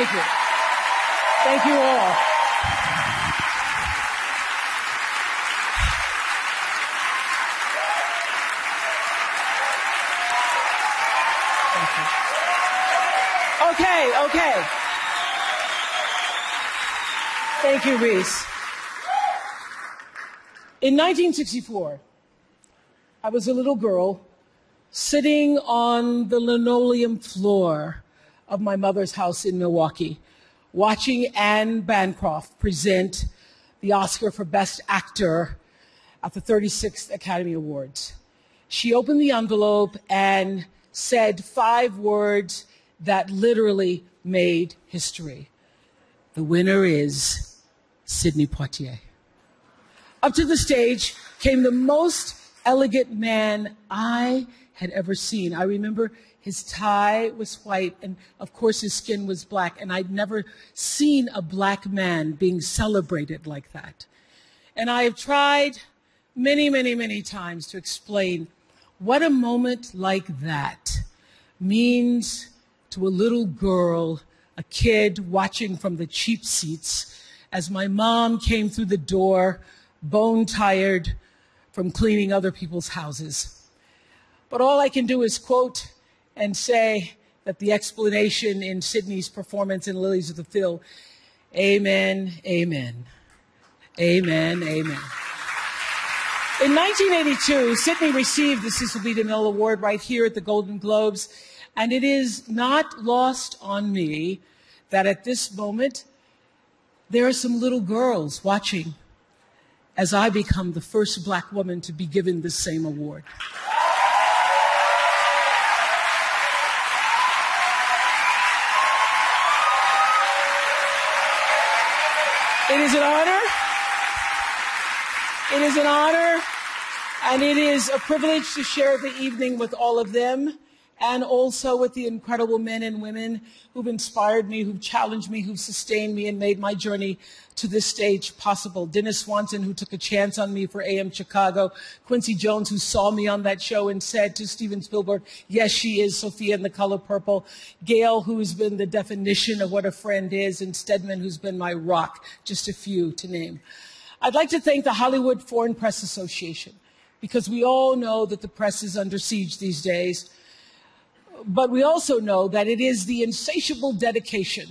Thank you. Thank you all. Okay. Thank you, Reese. In 1964, I was a little girl sitting on the linoleum floor of my mother's house in Milwaukee, watching Anne Bancroft present the Oscar for Best Actor at the 36th Academy Awards. She opened the envelope and said 5 words that literally made history. The winner is Sidney Poitier. Up to the stage came the most elegant man I had ever seen. I remember his tie was white, and of course his skin was black, and I'd never seen a black man being celebrated like that. And I have tried many times to explain what a moment like that means to a little girl, a kid watching from the cheap seats as my mom came through the door, bone-tired from cleaning other people's houses. But all I can do is quote and say that the explanation in Sidney's performance in Lilies of the Field, amen, amen, amen, amen. In 1982, Sidney received the Cecil B. DeMille Award right here at the Golden Globes, and it is not lost on me that at this moment, there are some little girls watching as I become the first black woman to be given the same award. It is an honor. It is an honor, and it is a privilege to share the evening with all of them, and also with the incredible men and women who've inspired me, who've challenged me, who've sustained me, and made my journey to this stage possible. Dennis Swanson, who took a chance on me for AM Chicago. Quincy Jones, who saw me on that show and said to Steven Spielberg, yes, she is Sophia in The Color Purple. Gail, who's been the definition of what a friend is, and Stedman, who's been my rock, just a few to name. I'd like to thank the Hollywood Foreign Press Association, because we all know that the press is under siege these days. But we also know that it is the insatiable dedication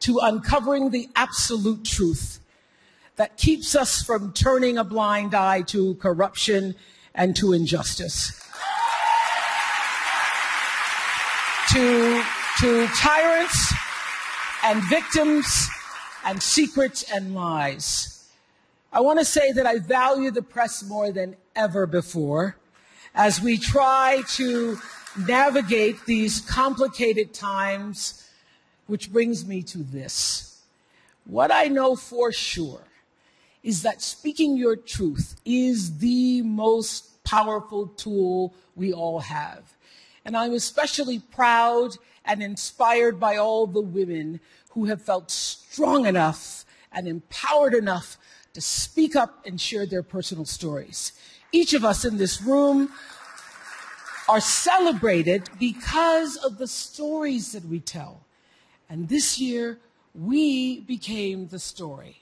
to uncovering the absolute truth that keeps us from turning a blind eye to corruption and to injustice, to tyrants and victims and secrets and lies. I want to say that I value the press more than ever before as we try to navigate these complicated times, which brings me to this. What I know for sure is that speaking your truth is the most powerful tool we all have. And I'm especially proud and inspired by all the women who have felt strong enough and empowered enough to speak up and share their personal stories. Each of us in this room are celebrated because of the stories that we tell. And this year, we became the story.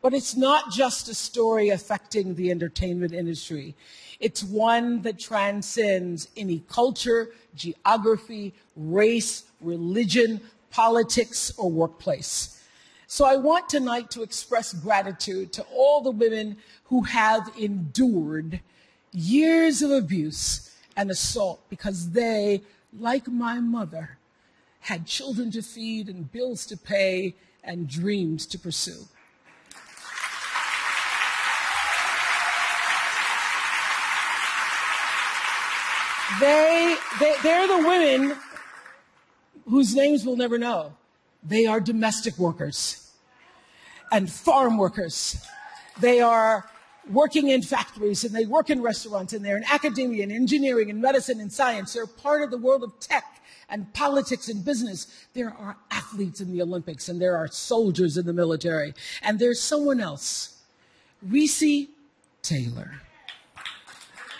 But it's not just a story affecting the entertainment industry. It's one that transcends any culture, geography, race, religion, politics, or workplace. So I want tonight to express gratitude to all the women who have endured years of abuse and assault because they, like my mother, had children to feed and bills to pay and dreams to pursue. They're the women whose names we'll never know. They are domestic workers and farm workers. They are working in factories, and they work in restaurants, and they're in academia and engineering and medicine and science. They're part of the world of tech and politics and business. There are athletes in the Olympics, and there are soldiers in the military. And there's someone else, Reese Taylor.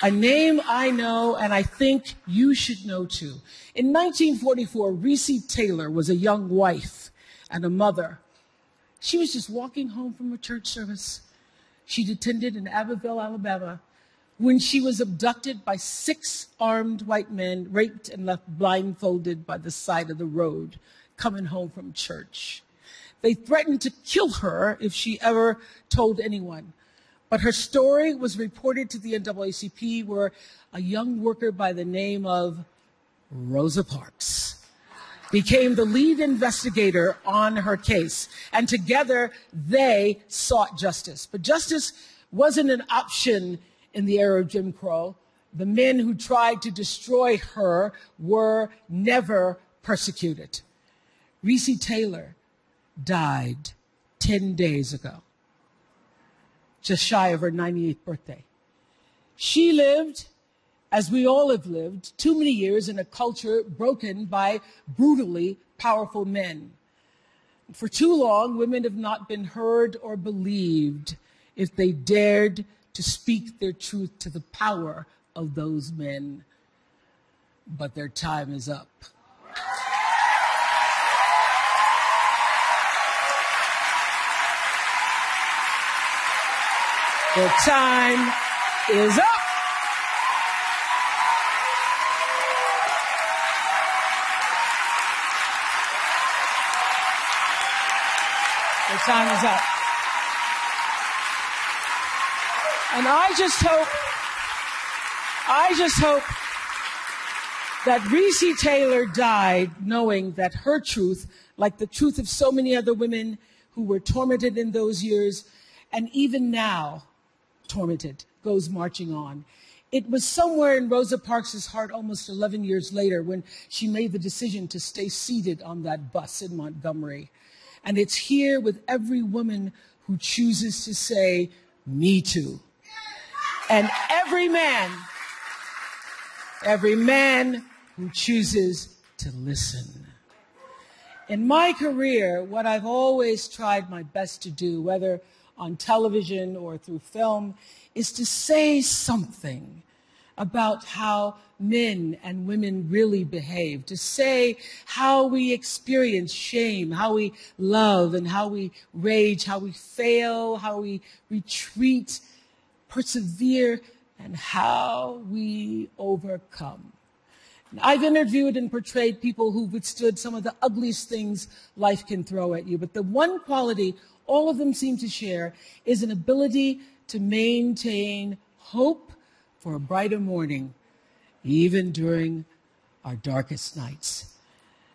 A name I know and I think you should know too. In 1944, Reese Taylor was a young wife and a mother. She was just walking home from a church service she'd attended in Abbeville, Alabama, when she was abducted by 6 armed white men, raped and left blindfolded by the side of the road, coming home from church. They threatened to kill her if she ever told anyone. But her story was reported to the NAACP, where a young worker by the name of Rosa Parks became the lead investigator on her case. And together, they sought justice. But justice wasn't an option in the era of Jim Crow. The men who tried to destroy her were never persecuted. Reese Taylor died 10 days ago, just shy of her 98th birthday. She lived, as we all have lived, too many years in a culture broken by brutally powerful men. For too long, women have not been heard or believed if they dared to speak their truth to the power of those men. But their time is up. Their time is up. Their time is up. And I just hope that Reese Taylor died knowing that her truth, like the truth of so many other women who were tormented in those years, and even now tormented, goes marching on. It was somewhere in Rosa Parks' heart almost 11 years later when she made the decision to stay seated on that bus in Montgomery. And it's here with every woman who chooses to say, "Me too." And every man who chooses to listen. In my career, what I've always tried my best to do, whether on television or through film, is to say something about how men and women really behave, to say how we experience shame, how we love and how we rage, how we fail, how we retreat, persevere, and how we overcome. And I've interviewed and portrayed people who've withstood some of the ugliest things life can throw at you, but the one quality all of them seem to share is an ability to maintain hope for a brighter morning, even during our darkest nights.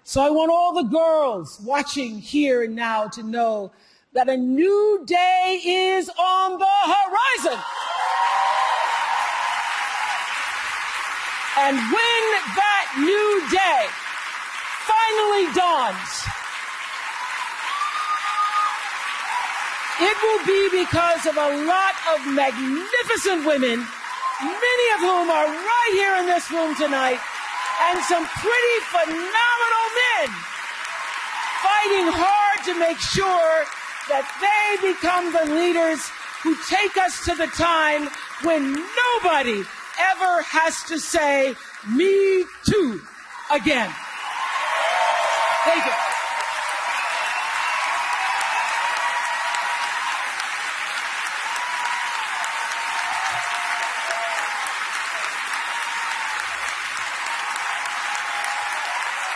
So I want all the girls watching here and now to know that a new day is on the horizon. And when that new day finally dawns, it will be because of a lot of magnificent women, many of whom are right here in this room tonight, and some pretty phenomenal men fighting hard to make sure that they become the leaders who take us to the time when nobody ever has to say, "Me too," again. Thank you.